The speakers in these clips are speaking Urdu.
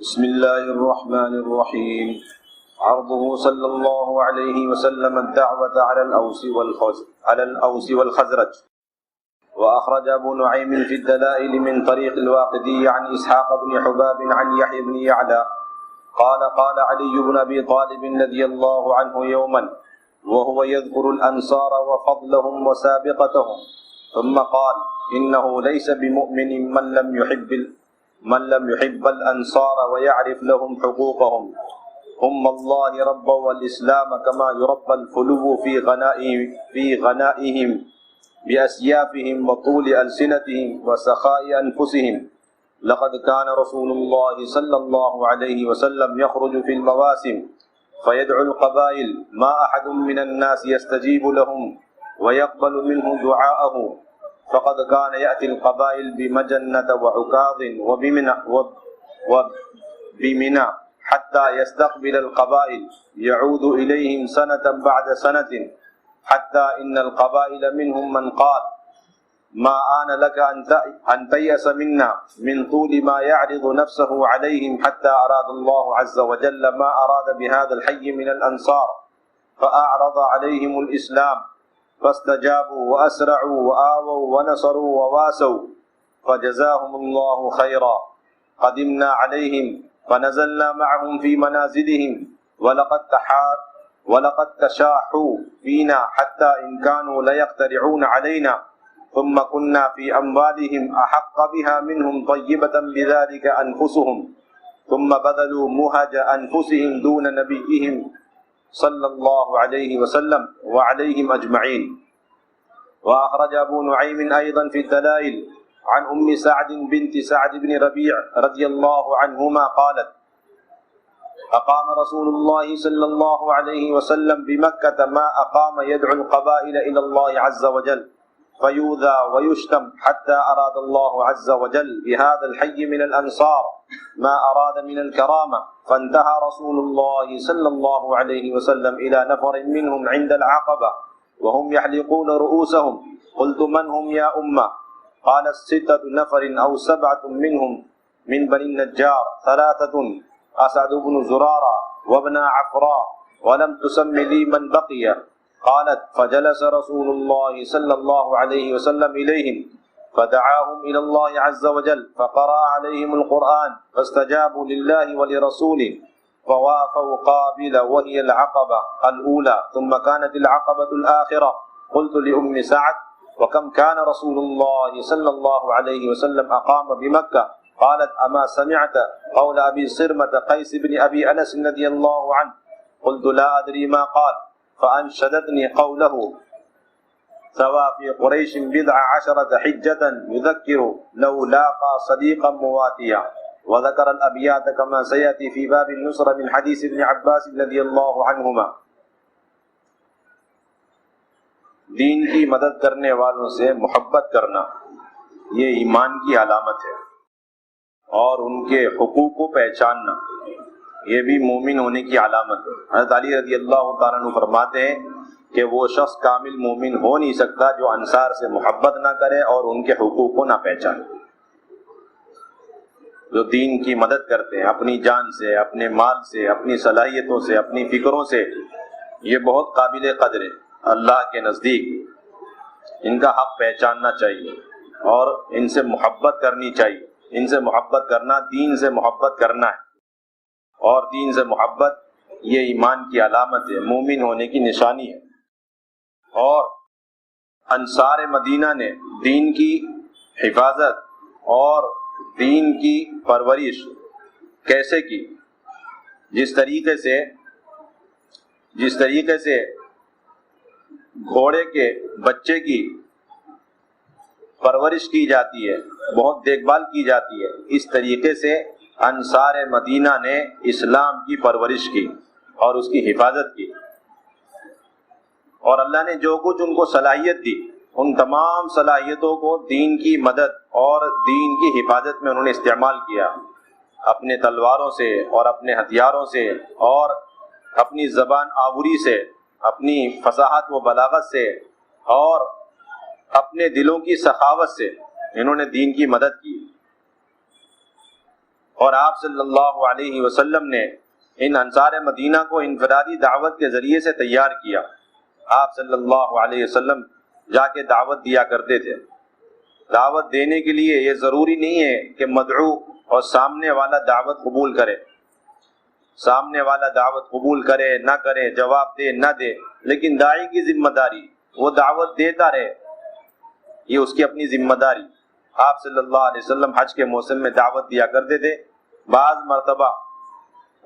بسم الله الرحمن الرحيم. عرضه صلى الله عليه وسلم الدعوة على الأوس والخزرج. وأخرج أبو نعيم في الدلائل من طريق الواقدي عن إسحاق بن حباب عن يحيى بن يعلى قال علي بن أبي طالب رضي الله عنه يوما وهو يذكر الأنصار وفضلهم وسابقتهم ثم قال إنه ليس بمؤمن من لم يحب الأنصار ويعرف لهم حقوقهم. هم الله رب والإسلام كما يربى الفلو في غنائهم بأسيافهم وطول ألسنتهم وسخاء أنفسهم. لقد كان رسول الله صلى الله عليه وسلم يخرج في المواسم فيدعو القبائل ما أحد من الناس يستجيب لهم ويقبل منه دعاءه. فقد كان يأتي القبائل بمجنة وعكاظ وبمنى حتى يستقبل القبائل يعود إليهم سنة بعد سنة حتى إن القبائل منهم من قال ما آن لك أن تيأس منا من طول ما يعرض نفسه عليهم حتى أراد الله عز وجل ما أراد بهذا الحي من الأنصار فأعرض عليهم الإسلام فاستجابوا وأسرعوا وآووا ونصروا وواسوا فجزاهم الله خيرا. قدمنا عليهم فنزلنا معهم في منازلهم ولقد تشاحوا فينا حتى إن كانوا ليقترعون علينا ثم كنا في أموالهم أحق بها منهم طيبة بذلك أنفسهم ثم بذلوا مهج أنفسهم دون نبيهم صلى الله عليه وسلم وعليهم أجمعين. وأخرج أبو نعيم أيضا في الدلائل عن أم سعد بنت سعد بن ربيع رضي الله عنهما قالت أقام رسول الله صلى الله عليه وسلم بمكة ما أقام يدعو القبائل إلى الله عز وجل فيؤذى ويشتم حتى أراد الله عز وجل بهذا الحي من الأنصار ما أراد من الكرامة فانتهى رسول الله صلى الله عليه وسلم إلى نفر منهم عند العقبة وهم يحلقون رؤوسهم. قلت من هم يا أمة؟ قالت 6 نفر أو 7 منهم من بني النجار 3 أسعد بن زرارة وابن عفراء ولم تسم لي من بقي. قالت فجلس رسول الله صلى الله عليه وسلم إليهم فدعاهم إلى الله عز وجل فقرأ عليهم القرآن فاستجابوا لله ولرسوله فوافوا قابل وهي العقبة الأولى ثم كانت العقبة الآخرة. قلت لأم سعد وكم كان رسول الله صلى الله عليه وسلم أقام بمكة؟ قالت أما سمعت قول أبي صرمة قيس بن أبي أنس رضي الله عنه؟ قلت لا أدري ما قال فأنشدتني قوله سوى في قريش 12 حجة يذكر لو لاقى صديقا مواتيا. وذكر الأبيات كما سيأتي في باب النصرة من حديث ابن عباس رضي الله عنهما. دین کی مدد کرنے والوں سے محبت کرنا یہ ایمان کی علامت ہے اور ان کے حقوق کو پہچاننا یہ بھی مومن ہونے کی علامت ہے. حضرت علی رضی اللہ تعالیٰ عنہ فرماتے ہیں کہ وہ شخص کامل مومن ہو نہیں سکتا جو انصار سے محبت نہ کرے اور ان کے حقوق کو نہ پہچانے. جو دین کی مدد کرتے ہیں اپنی جان سے، اپنے مال سے، اپنی صلاحیتوں سے، اپنی فکروں سے، یہ بہت قابل قدر ہے اللہ کے نزدیک. ان کا حق پہچاننا چاہیے اور ان سے محبت کرنی چاہیے. ان سے محبت کرنا دین سے محبت کرنا ہے اور دین سے محبت یہ ایمان کی علامت ہے، مومن ہونے کی نشانی ہے. اور انصار مدینہ نے دین کی حفاظت اور دین کی پرورش کیسے کی؟ جس طریقے سے گھوڑے کے بچے کی پرورش کی جاتی ہے، بہت دیکھ بھال کی جاتی ہے، اس طریقے سے انصار مدینہ نے اسلام کی پرورش کی اور اس کی حفاظت کی. اور اللہ نے جو کچھ ان کو صلاحیت دی ان تمام صلاحیتوں کو دین کی مدد اور دین کی حفاظت میں انہوں نے استعمال کیا. اپنے تلواروں سے اور اپنے ہتھیاروں سے اور اپنی زبان آوری سے، اپنی فصاحت و بلاغت سے اور اپنے دلوں کی سخاوت سے انہوں نے دین کی مدد کی. اور آپ صلی اللہ علیہ وسلم نے ان انصار مدینہ کو انفرادی دعوت کے ذریعے سے تیار کیا۔ آپ صلی اللہ علیہ وسلم جا کے دعوت دیا کرتے تھے۔ دعوت دینے کے لیے یہ ضروری نہیں ہے کہ مدعو اور سامنے والا دعوت قبول کرے، سامنے والا دعوت قبول کرے نہ کرے، جواب دے نہ دے، لیکن داعی کی ذمہ داری وہ دعوت دیتا رہے، یہ اس کی اپنی ذمہ داری۔ آپ صلی اللہ علیہ وسلم حج کے موسم میں دعوت دیا کرتے تھے۔ بعض مرتبہ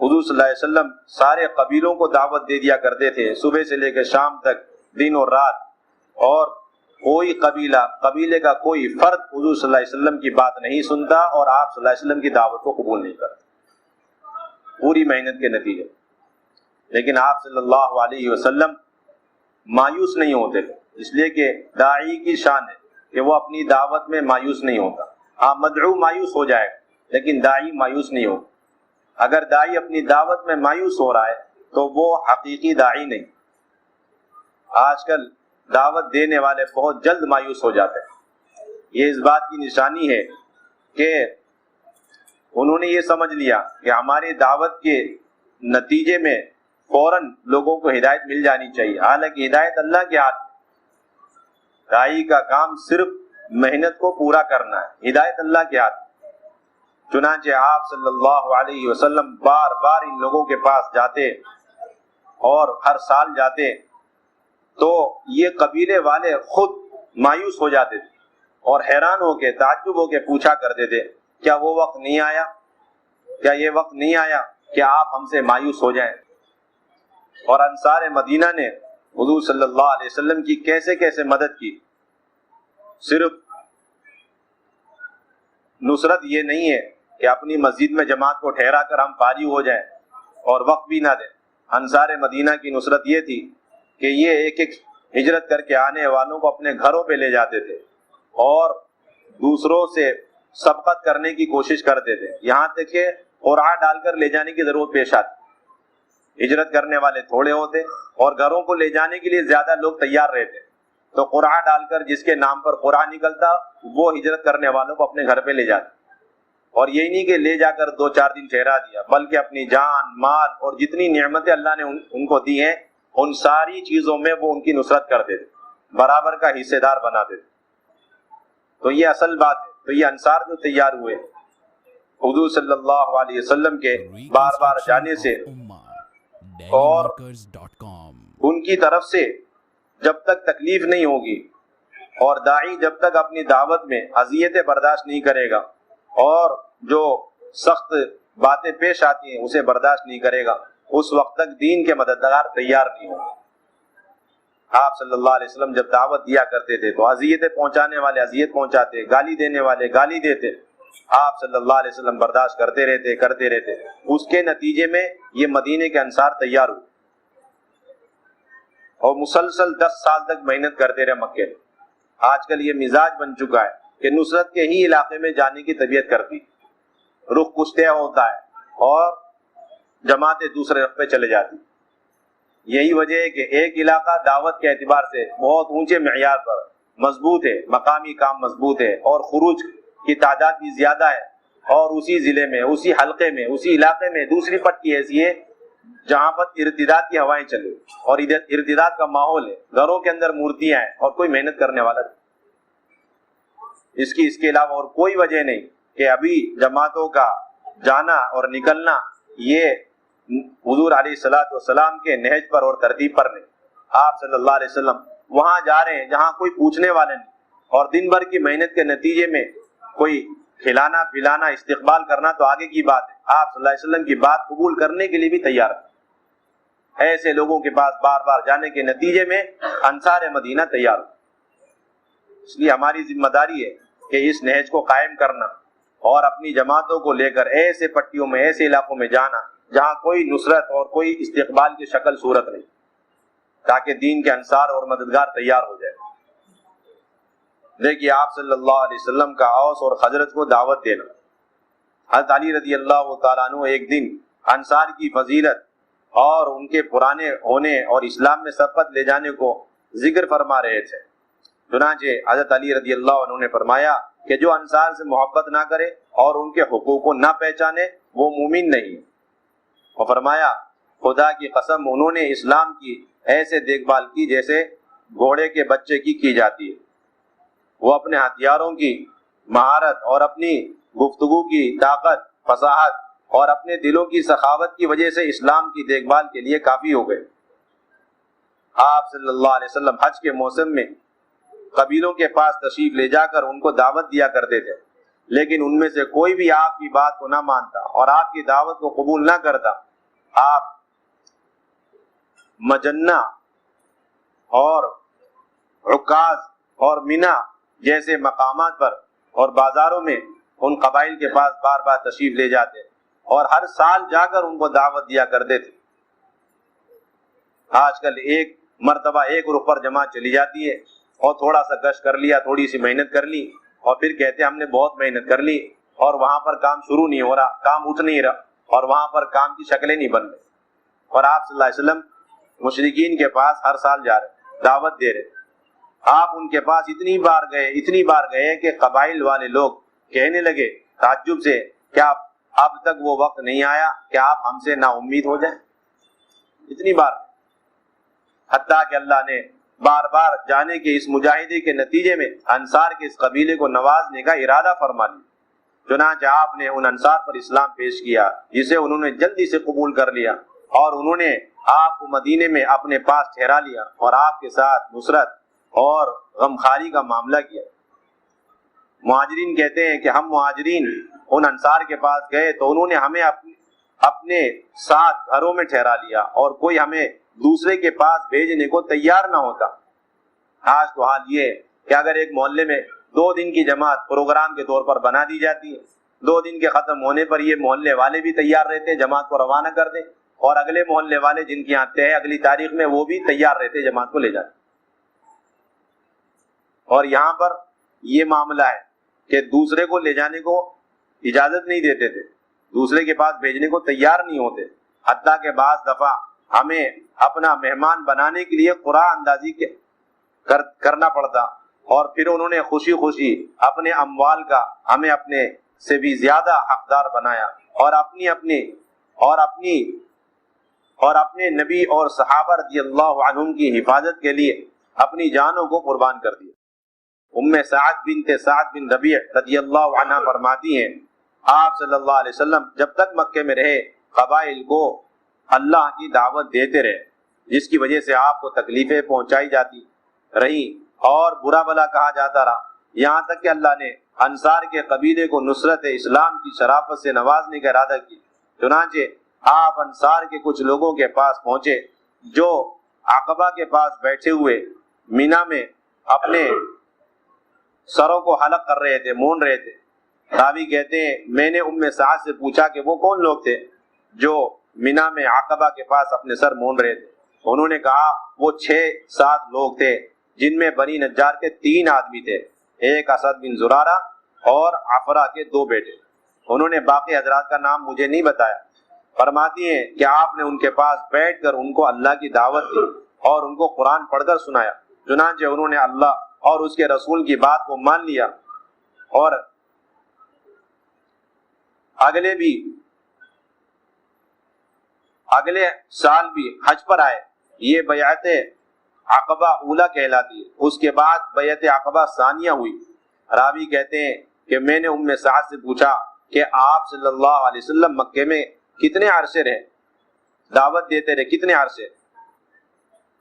حضور صلی اللہ علیہ وسلم سارے قبیلوں کو دعوت دے دیا کرتے تھے، صبح سے لے کے شام تک، دن اور رات، اور کوئی قبیلے کا کوئی فرد حضور صلی اللہ علیہ وسلم کی بات نہیں سنتا اور آپ صلی اللہ علیہ وسلم کی دعوت کو قبول نہیں کرتا، پوری محنت کے نتیجے۔ لیکن آپ صلی اللہ علیہ وسلم مایوس نہیں ہوتے، اس لیے کہ داعی کی شان ہے کہ وہ اپنی دعوت میں مایوس نہیں ہوتا۔ ہاں مدعو مایوس ہو جائے لیکن داعی مایوس نہیں ہوتا۔ اگر داعی اپنی دعوت میں مایوس ہو رہا ہے تو وہ حقیقی داعی نہیں۔ آج کل دعوت دینے والے بہت جلد مایوس ہو جاتے ہیں، یہ اس بات کی نشانی ہے کہ انہوں نے یہ سمجھ لیا کہ ہماری دعوت کے نتیجے میں فوراً لوگوں کو ہدایت مل جانی چاہیے، حالانکہ ہدایت اللہ کے ہاتھ میں۔ داعی کا کام صرف محنت کو پورا کرنا ہے، ہدایت اللہ کے ہاتھ میں۔ چنانچہ آپ صلی اللہ علیہ وسلم بار بار ان لوگوں کے پاس جاتے اور ہر سال جاتے تو یہ قبیلے والے خود مایوس ہو جاتے تھے اور حیران ہو کے تعجب ہو کے پوچھا کرتے تھے، کیا وہ وقت نہیں آیا، کیا یہ وقت نہیں آیا کہ آپ ہم سے مایوس ہو جائیں؟ اور انصار مدینہ نے حضور صلی اللہ علیہ وسلم کی کیسے کیسے مدد کی۔ صرف نصرت یہ نہیں ہے کہ اپنی مسجد میں جماعت کو ٹھہرا کر ہم فارغ ہو جائیں اور وقت بھی نہ دیں۔ انصار مدینہ کی نصرت یہ تھی کہ یہ ایک ایک ہجرت کر کے آنے والوں کو اپنے گھروں پہ لے جاتے تھے اور دوسروں سے سبقت کرنے کی کوشش کرتے تھے، یہاں تک کہ قرعہ ڈال کر لے جانے کی ضرورت پیش آتی۔ ہجرت کرنے والے تھوڑے ہوتے اور گھروں کو لے جانے کے لیے زیادہ لوگ تیار رہتے، تو قرعہ ڈال کر جس کے نام پر قرعہ نکلتا وہ ہجرت کرنے والوں کو اپنے گھر پہ لے جاتے، اور یہی نہیں کہ لے جا کر 2-4 دن ٹھہرا دیا، بلکہ اپنی جان مال اور جتنی نعمتیں اللہ نے ان کو دی ہیں ان ساری چیزوں میں وہ ان کی نصرت کرتے تھے، برابر کا حصے دار بناتے تھے۔ تو یہ اصل بات ہے۔ تو یہ انصار جو تیار ہوئے حضور صلی اللہ علیہ وسلم کے بار بار جانے سے اور ان کی طرف سے جب تک تکلیف نہیں ہوگی اور داعی جب تک اپنی دعوت میں اذیتیں برداشت نہیں کرے گا اور جو سخت باتیں پیش آتی ہیں اسے برداشت نہیں کرے گا، اس وقت تک دین کے مددگار تیار نہیں ہوں۔ آپ صلی اللہ علیہ وسلم جب دعوت دیا کرتے تھے تو اذیتیں پہنچانے والے اذیت پہنچاتے، گالی دینے والے گالی دیتے، آپ صلی اللہ علیہ وسلم برداشت کرتے رہتے۔ اس کے نتیجے میں یہ مدینے کے انصار تیار ہوئے اور مسلسل 10 سال تک محنت کرتے رہے مکے میں۔ آج کل یہ مزاج بن چکا ہے کہ نصرت کے ہی علاقے میں جانے کی طبیعت کرتی، رخ کچھ طے ہوتا ہے اور جماعتیں دوسرے رخ پہ چلے جاتی۔ یہی وجہ ہے کہ ایک علاقہ دعوت کے اعتبار سے بہت اونچے معیار پر مضبوط ہے، مقامی کام مضبوط ہے اور خروج کی تعداد بھی زیادہ ہے، اور اسی ضلع میں، اسی حلقے میں، اسی علاقے میں دوسری پٹی ایسی ہے جہاں پر ارتداد کی ہوائیں چلے اور ارتداد کا ماحول ہے، گھروں کے اندر مورتیاں ہیں اور کوئی محنت کرنے والا نہیں۔ اس کے علاوہ اور کوئی وجہ نہیں کہ ابھی جماعتوں کا جانا اور نکلنا یہ حضور علیہ الصلوۃ والسلام کے نہج پر اور ترتیب پر نہیں۔ آپ صلی اللہ علیہ وسلم وہاں جا رہے ہیں جہاں کوئی پوچھنے والے نہیں، اور دن بھر کی محنت کے نتیجے میں کوئی کھلانا پلانا استقبال کرنا تو آگے کی بات ہے، آپ صلی اللہ علیہ وسلم کی بات قبول کرنے کے لیے بھی تیار ہے۔ ایسے لوگوں کے پاس بار بار جانے کے نتیجے میں انصار مدینہ تیار ہو۔ اس لیے ہماری ذمہ داری ہے کہ اس نہج کو قائم کرنا اور اپنی جماعتوں کو لے کر ایسے پٹیوں میں، ایسے علاقوں میں جانا جہاں کوئی نصرت اور کوئی استقبال کی شکل صورت نہیں، تاکہ دین کے انصار اور مددگار تیار ہو جائے۔ دیکھیے آپ صلی اللہ علیہ وسلم کا اوس اور خزرج کو دعوت دینا۔ حضرت علی رضی اللہ تعالیٰ عنہ ایک دن انصار کی فضیلت اور ان کے پرانے ہونے اور اسلام میں سبقت لے جانے کو ذکر فرما رہے تھے۔ چنانچہ حضرت علی رضی اللہ عنہ نے فرمایا کہ جو انصار سے محبت نہ کرے اور ان کے حقوق کو نہ پہچانے وہ مومن نہیں۔ اور فرمایا خدا کی قسم انہوں نے اسلام کی ایسے دیکھ بھال کی جیسے گھوڑے کے بچے کی جاتی ہے۔ وہ اپنے ہتھیاروں کی مہارت اور اپنی گفتگو کی طاقت، فصاحت اور اپنے دلوں کی سخاوت کی وجہ سے اسلام کی دیکھ بھال کے لیے کافی ہو گئے۔ آپ صلی اللہ علیہ وسلم حج کے موسم میں قبیلوں کے پاس تشریف لے جا کر ان کو دعوت دیا کرتے تھے، لیکن ان میں سے کوئی بھی آپ کی بات کو نہ مانتا اور آپ کی دعوت کو قبول نہ کرتا۔ آپ مجنہ اور عکاظ اور مینا جیسے مقامات پر اور بازاروں میں ان قبائل کے پاس بار بار تشریف لے جاتے اور ہر سال جا کر ان کو دعوت دیا کرتے تھے۔ آج کل ایک مرتبہ ایک رخ پر جماعت چلی جاتی ہے اور تھوڑا سا گشت کر لیا، تھوڑی سی محنت کر لی اور پھر کہتے ہیں ہم نے بہت محنت کر لی، اور وہاں پر کام شروع نہیں ہو رہا، کام اٹھ نہیں رہا، اور وہاں پر کام کی شکلیں نہیں بن رہی۔ اور آپ صلی اللہ علیہ وسلم مشرکین کے پاس ہر سال جا رہے، دعوت دے رہے۔ آپ ان کے پاس اتنی بار گئے کہ قبائل والے لوگ کہنے لگے تعجب سے، کیا اب تک وہ وقت نہیں آیا کہ آپ ہم سے نا امید ہو جائیں؟ اتنی بار، حتیٰ کہ اللہ نے بار بار جانے کے اس مجاہدے کے نتیجے میں انصار کے اس قبیلے کو نوازنے کا ارادہ فرما لیا۔ چنانچہ آپ نے ان انصار پر اسلام پیش کیا جسے انہوں نے جلدی سے قبول کر لیا، اور انہوں نے آپ کو مدینے میں اپنے پاس ٹھہرا لیا اور آپ کے ساتھ نصرت اور غمخواری کا معاملہ کیا۔ مہاجرین کہتے ہیں کہ ہم مہاجرین ان انصار کے پاس گئے تو انہوں نے ہمیں اپنے ساتھ گھروں میں ٹھہرا لیا اور کوئی ہمیں دوسرے کے پاس بھیجنے کو تیار نہ ہوتا۔ آج تو حال یہ ہے کہ اگر ایک محلے میں 2 دن کی جماعت پروگرام کے طور پر بنا دی جاتی ہے، 2 دن کے ختم ہونے پر یہ محلے والے بھی تیار رہتے ہیں جماعت کو روانہ کر دیں، اور اگلے محلے والے جن کی یہاں طے ہے اگلی تاریخ میں وہ بھی تیار رہتے جماعت کو لے جاتے۔ اور یہاں پر یہ معاملہ ہے کہ دوسرے کو لے جانے کو اجازت نہیں دیتے تھے، دوسرے کے پاس بھیجنے کو تیار نہیں ہوتے، حتیٰ کہ بعض دفعہ ہمیں اپنا مہمان بنانے کے لیے قرعہ اندازی کرنا پڑتا، اور پھر انہوں نے خوشی خوشی اپنے اموال کا ہمیں اپنے سے بھی زیادہ حقدار بنایا، اور اپنے نبی اور صحابہ رضی اللہ عنہم کی حفاظت کے لیے اپنی جانوں کو قربان کر دیا۔ سعد بن ربیع رضی اللہ عنہ فرماتی ہیں آپ صلی اللہ علیہ وسلم جب تک مکے میں رہے قبائل کو اللہ کی دعوت دیتے رہے، جس کی وجہ سے آپ کو تکلیفیں پہنچائی جاتی رہی اور برا بھلا کہا جاتا رہا، یہاں تک کہ اللہ نے انصار کے قبیلے کو نصرت اسلام کی شرافت سے نوازنے کا ارادہ کی۔ چنانچہ آپ انصار کے کچھ لوگوں کے پاس پہنچے جو عقبہ کے پاس بیٹھے ہوئے مینا میں اپنے سروں کو حلق کر رہے تھے، مون رہے تھے۔ راوی کہتے ہیں میں نے سعد سے پوچھا کہ وہ کون لوگ تھے جو مینا میں عقبہ کے پاس اپنے سر مون رہے تھے؟ انہوں نے کہا وہ 6-7 لوگ تھے جن میں بنی نجار کے 3 آدمی تھے، ایک اسد بن زرارہ اور عفرہ کے 2 بیٹے۔ انہوں نے باقی حضرات کا نام مجھے نہیں بتایا۔ فرماتی ہیں کہ آپ نے ان کے پاس بیٹھ کر ان کو اللہ کی دعوت دی اور ان کو قرآن پڑھ کر سنایا۔ چنانچہ انہوں نے اللہ اور اس کے رسول کی بات کو مان لیا اور اگلے سال بھی حج پر آئے۔ یہ بیعت عقبہ اولا کہلاتی ہے۔ اس کے بعد بیعت عقبہ ثانیہ ہوئی۔ راوی کہتے ہیں کہ میں نے سعد سے پوچھا کہ آپ صلی اللہ علیہ وسلم مکے میں کتنے عرصے رہے، دعوت دیتے رہے، کتنے عرصے؟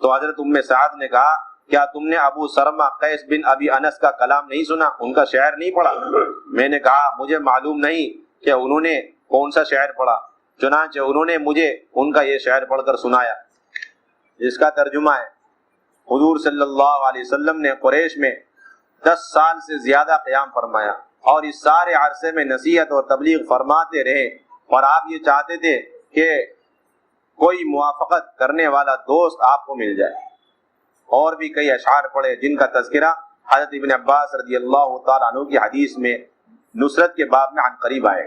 تو حضرت سعد نے کہا کیا تم نے ابو سرما قیس بن ابی انس کا کلام نہیں سنا، ان کا شعر نہیں پڑھا؟ میں نے کہا مجھے معلوم نہیں کہ انہوں نے کون سا شعر پڑھا۔ چنانچہ انہوں نے مجھے ان کا یہ شعر پڑھ کر سنایا، جس کا ترجمہ ہے حضور صلی اللہ علیہ وسلم نے قریش میں 10 سال سے زیادہ قیام فرمایا اور اس سارے عرصے میں نصیحت اور تبلیغ فرماتے رہے، اور آپ یہ چاہتے تھے کہ کوئی موافقت کرنے والا دوست آپ کو مل جائے۔ اور بھی کئی اشعار پڑھے جن کا تذکرہ حضرت ابن عباس رضی اللہ تعالیٰ عنہ کی حدیث میں نصرت کے باب میں عن قریب آئے۔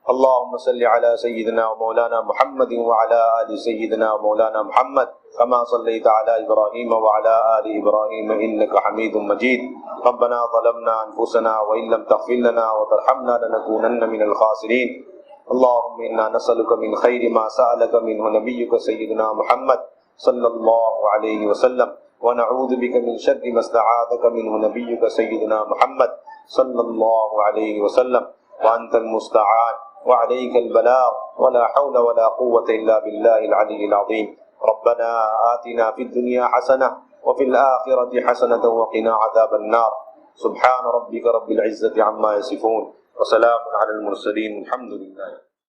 اللہم صلی علی سیدنا و مولانا محمد وعلی آل سیدنا و مولانا محمد كما صليت على إبراهيم وعلى آل إبراهيم إنك حميد مجيد. ربنا ظلمنا أنفسنا وإن لم تغفر لنا وترحمنا لنكونن من الخاسرين. اللهم إنا نسألك من خير ما سألك منه نبيك سيدنا محمد صلى الله عليه وسلم، ونعوذ بك من شر ما استعاذك منه نبيك سيدنا محمد صلى الله عليه وسلم، وأنت المستعان وعليك البلاغ، ولا حول ولا قوة إلا بالله العلي العظيم. ربنا آتنا في الدنيا حسنة وفي الآخرة حسنة وقنا عذاب النار. سبحان ربك رب العزة عما يصفون وسلام على المرسلين الحمد لله.